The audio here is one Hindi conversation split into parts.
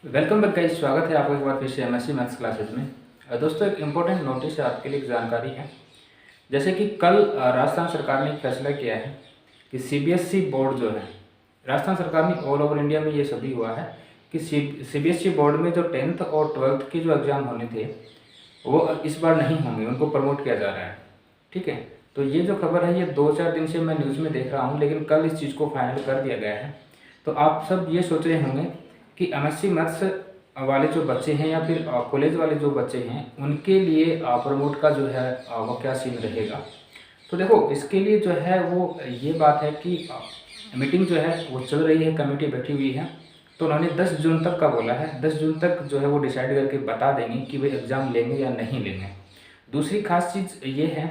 वेलकम बैक गाइस, स्वागत है आपका एक बार फिर से एमएससी मैथ्स क्लासेस में। दोस्तों, एक इम्पोर्टेंट नोटिस है आपके लिए, एक जानकारी है। जैसे कि कल राजस्थान सरकार ने एक फैसला किया है कि सीबीएसई बोर्ड जो है, राजस्थान सरकार ने ऑल ओवर इंडिया में ये सभी हुआ है कि सीबीएसई बोर्ड में जो 10th और 12th के जो एग्ज़ाम होने थे वो इस बार नहीं होंगे, उनको प्रमोट किया जा रहा है। ठीक है, तो ये जो खबर है ये 2-4 दिन से मैं न्यूज़ में देख रहा हूँ, लेकिन कल इस चीज़ को फाइनल कर दिया गया है। तो आप सब ये सोच रहे होंगे कि एमएससी मैथ्स वाले जो बच्चे हैं या फिर कॉलेज वाले जो बच्चे हैं उनके लिए प्रमोट का जो है वो क्या सीन रहेगा। तो देखो, इसके लिए जो है वो ये बात है कि मीटिंग जो है वो चल रही है, कमेटी बैठी हुई है। तो उन्होंने 10 जून तक का बोला है। 10 जून तक जो है वो डिसाइड करके बता देंगे कि वे एग्ज़ाम लेंगे या नहीं लेंगे। दूसरी खास चीज़ ये है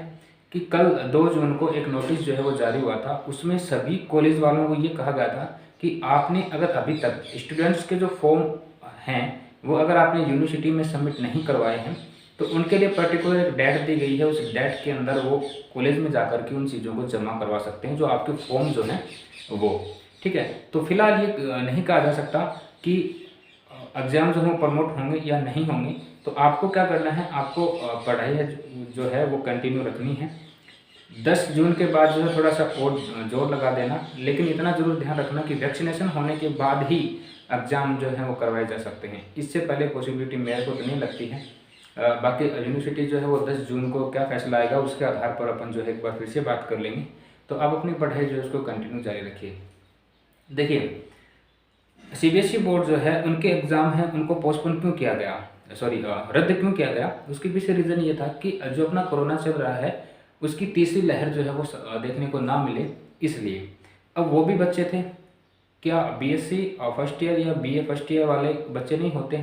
कि कल 2 जून को एक नोटिस जो है वो जारी हुआ था। उसमें सभी कॉलेज वालों को ये कहा गया था कि आपने अगर अभी तक स्टूडेंट्स के जो फॉर्म हैं वो अगर आपने यूनिवर्सिटी में सबमिट नहीं करवाए हैं तो उनके लिए पर्टिकुलर एक डेट दी गई है। उस डेट के अंदर वो कॉलेज में जाकर के उन चीज़ों को जमा करवा सकते हैं, जो आपके फॉर्म जो हैं वो। ठीक है, तो फिलहाल ये नहीं कहा जा सकता कि एग्ज़ाम जो है प्रमोट होंगे या नहीं होंगे। तो आपको क्या करना है, आपको पढ़ाई है जो है वो कंटिन्यू रखनी है। 10 जून के बाद जो है थोड़ा सा और जोर लगा देना, लेकिन इतना ज़रूर ध्यान रखना कि वैक्सीनेशन होने के बाद ही एग्ज़ाम जो है वो करवाए जा सकते हैं। इससे पहले पॉसिबिलिटी मेरे को तो नहीं लगती है। बाकी यूनिवर्सिटी जो है वो 10 जून को क्या फ़ैसला आएगा उसके आधार पर अपन जो है एक बार फिर से बात कर लेंगे। तो आप अपनी पढ़ाई जो है उसको कंटिन्यू जारी रखिए। देखिए, सीबीएसई बोर्ड जो है उनके एग्ज़ाम हैं उनको पोस्टपोन क्यों किया गया, सॉरी रद्द क्यों किया गया, उसके पीछे रीज़न ये था कि जो अपना कोरोना चल रहा है उसकी तीसरी लहर जो है वो देखने को ना मिले, इसलिए। अब वो भी बच्चे थे, क्या बीएससी फर्स्ट ईयर या बीए फर्स्ट ईयर वाले बच्चे नहीं होते,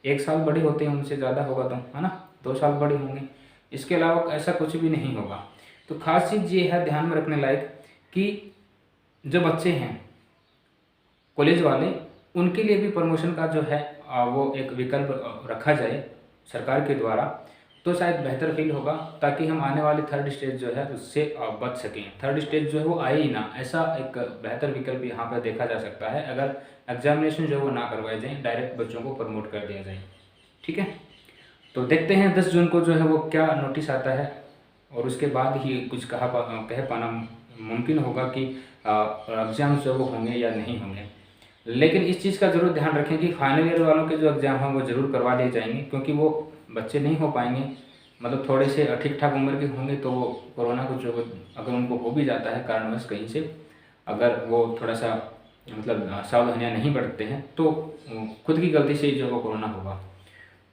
1 साल बड़े होते हैं उनसे ज़्यादा होगा तो, है ना, 2 साल बड़े होंगे। इसके अलावा ऐसा कुछ भी नहीं होगा। तो खास चीज़ ये है ध्यान में रखने लायक कि जो बच्चे हैं कॉलेज वाले, उनके लिए भी प्रमोशन का जो है वो एक विकल्प रखा जाए सरकार के द्वारा, तो शायद बेहतर फील होगा, ताकि हम आने वाली थर्ड स्टेज जो है उससे बच सकें। थर्ड स्टेज जो है वो आए ही ना, ऐसा एक बेहतर विकल्प यहाँ पर देखा जा सकता है अगर एग्जामिनेशन जो है वो ना करवाए जाएँ, डायरेक्ट बच्चों को प्रमोट कर दिया जाए। ठीक है, तो देखते हैं 10 जून को जो है वो क्या नोटिस आता है, और उसके बाद ही कुछ कह पाना मुमकिन होगा कि एग्ज़ाम जो वो होंगे या नहीं होंगे। लेकिन इस चीज़ का ज़रूर ध्यान रखें कि फाइनल ईयर वालों के जो एग्ज़ाम हैं वो ज़रूर करवा दिए जाएंगे, क्योंकि वो बच्चे नहीं हो पाएंगे, मतलब थोड़े से ठीक ठाक उम्र के होंगे, तो वो कोरोना को जो अगर उनको हो भी जाता है कारणवश कहीं से, अगर वो थोड़ा सा मतलब सावधानियाँ नहीं बरतते हैं तो खुद की गलती से ही जो वो कोरोना होगा,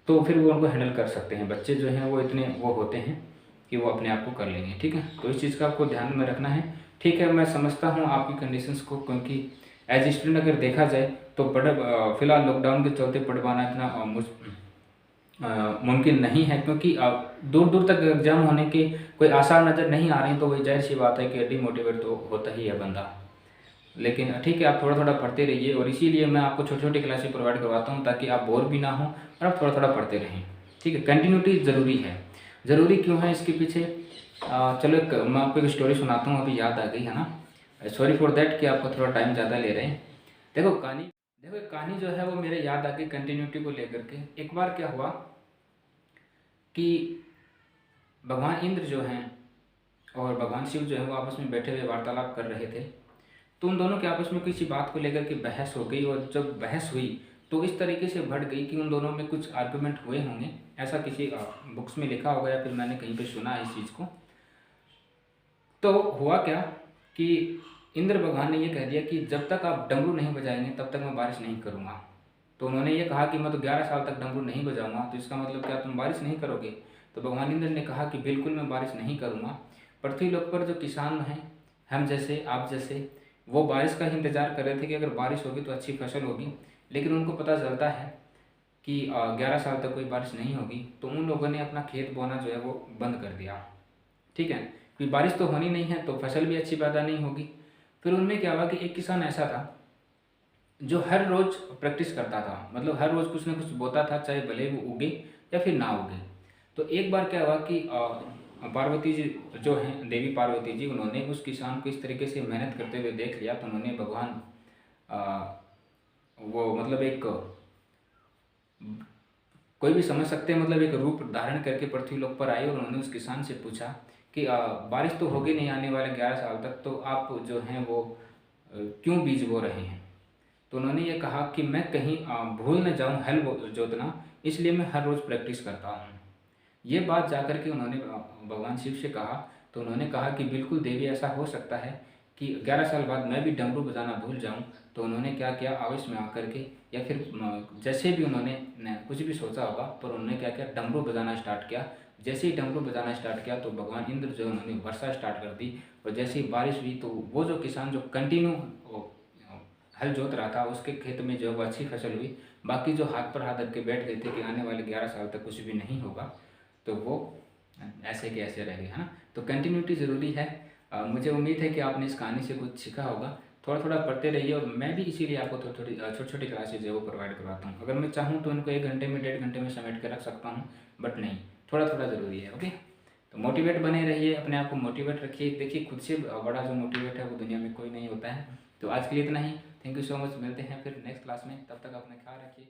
तो फिर वो उनको हैंडल कर सकते हैं। बच्चे जो हैं वो इतने वो होते हैं कि वो अपने आप को कर लेंगे। ठीक है, तो इस चीज़ का आपको ध्यान में रखना है। ठीक है, मैं समझता हूँ आपकी कंडीशंस को, क्योंकि एज स्टूडेंट अगर देखा जाए तो फिलहाल लॉकडाउन के चलते पढ़ पाना इतना मुमकिन नहीं है, क्योंकि दूर दूर तक एग्जाम होने के कोई आसार नज़र नहीं आ रहे हैं। तो वही जाहिर सी बात है कि डिमोटिवेट तो होता ही है बंदा। लेकिन ठीक है, आप थोड़ा थोड़ा पढ़ते रहिए, और इसीलिए मैं आपको छोटी छोटी क्लासेस प्रोवाइड करवाता हूँ ताकि आप बोर भी ना हो और आप थोड़ा थोड़ा पढ़ते रहें। ठीक है, कंटिन्यूटी ज़रूरी है। ज़रूरी क्यों है इसके पीछे, चलो मैं आपको एक स्टोरी सुनाता हूँ, अभी याद आ गई, है ना। सॉरी फॉर दैट कि आपको थोड़ा टाइम ज़्यादा ले रहे हैं। देखो एक कहानी जो है वो मेरे याद आ गई कंटिन्यूटी को लेकर के। एक बार क्या हुआ कि भगवान इंद्र जो हैं और भगवान शिव जो है वो आपस में बैठे हुए वार्तालाप कर रहे थे। तो उन दोनों के आपस में किसी बात को लेकर के बहस हो गई, और जब बहस हुई तो इस तरीके से बढ़ गई कि उन दोनों में कुछ आर्गुमेंट हुए होंगे, ऐसा किसी बुक्स में लिखा होगा या फिर मैंने कहीं पे सुना है इस चीज़ को। तो हुआ क्या कि इंद्र भगवान ने ये कह दिया कि जब तक आप डमरू नहीं बजाएंगे तब तक मैं बारिश नहीं करूँगा। तो उन्होंने ये कहा कि मैं तो 11 साल तक डमरू नहीं बजाऊंगा, तो इसका मतलब क्या तुम बारिश नहीं करोगे। तो भगवान इंद्र ने कहा कि बिल्कुल मैं बारिश नहीं करूँगा। पृथ्वी लोक पर जो किसान हैं, हम जैसे आप जैसे, वो बारिश का ही इंतज़ार कर रहे थे कि अगर बारिश होगी तो अच्छी फसल होगी। लेकिन उनको पता चलता है कि 11 साल तक कोई बारिश नहीं होगी, तो उन लोगों ने अपना खेत बोना जो है वो बंद कर दिया। ठीक है, क्योंकि बारिश तो होनी नहीं है तो फसल भी अच्छी पैदा नहीं होगी। फिर उनमें क्या हुआ कि एक किसान ऐसा था जो हर रोज़ प्रैक्टिस करता था, मतलब हर रोज़ कुछ ना कुछ बोता था, चाहे भले वो उगे या फिर ना उगे। तो एक बार क्या हुआ कि पार्वती जी जो हैं, देवी पार्वती जी, उन्होंने उस किसान को इस तरीके से मेहनत करते हुए देख लिया, तो उन्होंने भगवान वो मतलब एक कोई भी समझ सकते हैं, मतलब एक रूप धारण करके पृथ्वी लोक पर आए और उन्होंने उस किसान से पूछा कि बारिश तो होगी नहीं आने वाले 11 साल तक, तो आप जो हैं वो क्यों बीज बो रहे हैं। तो उन्होंने ये कहा कि मैं कहीं भूल न जाऊं हल जोतना, इसलिए मैं हर रोज़ प्रैक्टिस करता हूँ। ये बात जाकर के उन्होंने भगवान शिव से कहा, तो उन्होंने कहा कि बिल्कुल देवी, ऐसा हो सकता है कि 11 साल बाद मैं भी डमरू बजाना भूल जाऊं। तो उन्होंने क्या किया, आवेश में आकर के या फिर जैसे भी उन्होंने कुछ भी सोचा होगा, पर उन्होंने क्या किया, डमरू बजाना स्टार्ट किया। जैसे ही डमरू बजाना स्टार्ट किया तो भगवान इंद्र जो उन्होंने वर्षा स्टार्ट कर दी, और जैसे ही बारिश हुई तो वो जो किसान जो कंटिन्यू हल जोत रहा था, उसके खेत में जो अच्छी फसल हुई। बाकी जो हाथ पर हाथ रख के बैठ गए थे कि आने वाले 11 साल तक कुछ भी नहीं होगा, तो वो ऐसे के ऐसे रह गए, है ना। तो कंटिन्यूटी ज़रूरी है। मुझे उम्मीद है कि आपने इस कहानी से कुछ सीखा होगा। थोड़ा थोड़ा पढ़ते रहिए, और मैं भी इसीलिए आपको थोड़ी थोड़ी छोटी छोटी क्लासेज है वो प्रोवाइड करवाता हूँ। अगर मैं चाहूँ तो इनको 1 घंटे में 1.5 घंटे में समेट के रख सकता हूँ, बट नहीं, थोड़ा थोड़ा ज़रूरी है। ओके, तो मोटिवेट बने रहिए, अपने आप को मोटिवेट रखिए। देखिए, खुद से बड़ा जो मोटिवेट है वो दुनिया में कोई नहीं होता है। तो आज के लिए इतना ही। थैंक यू सो मच, मिलते हैं फिर नेक्स्ट क्लास में। तब तक अपना ख्याल रखिए।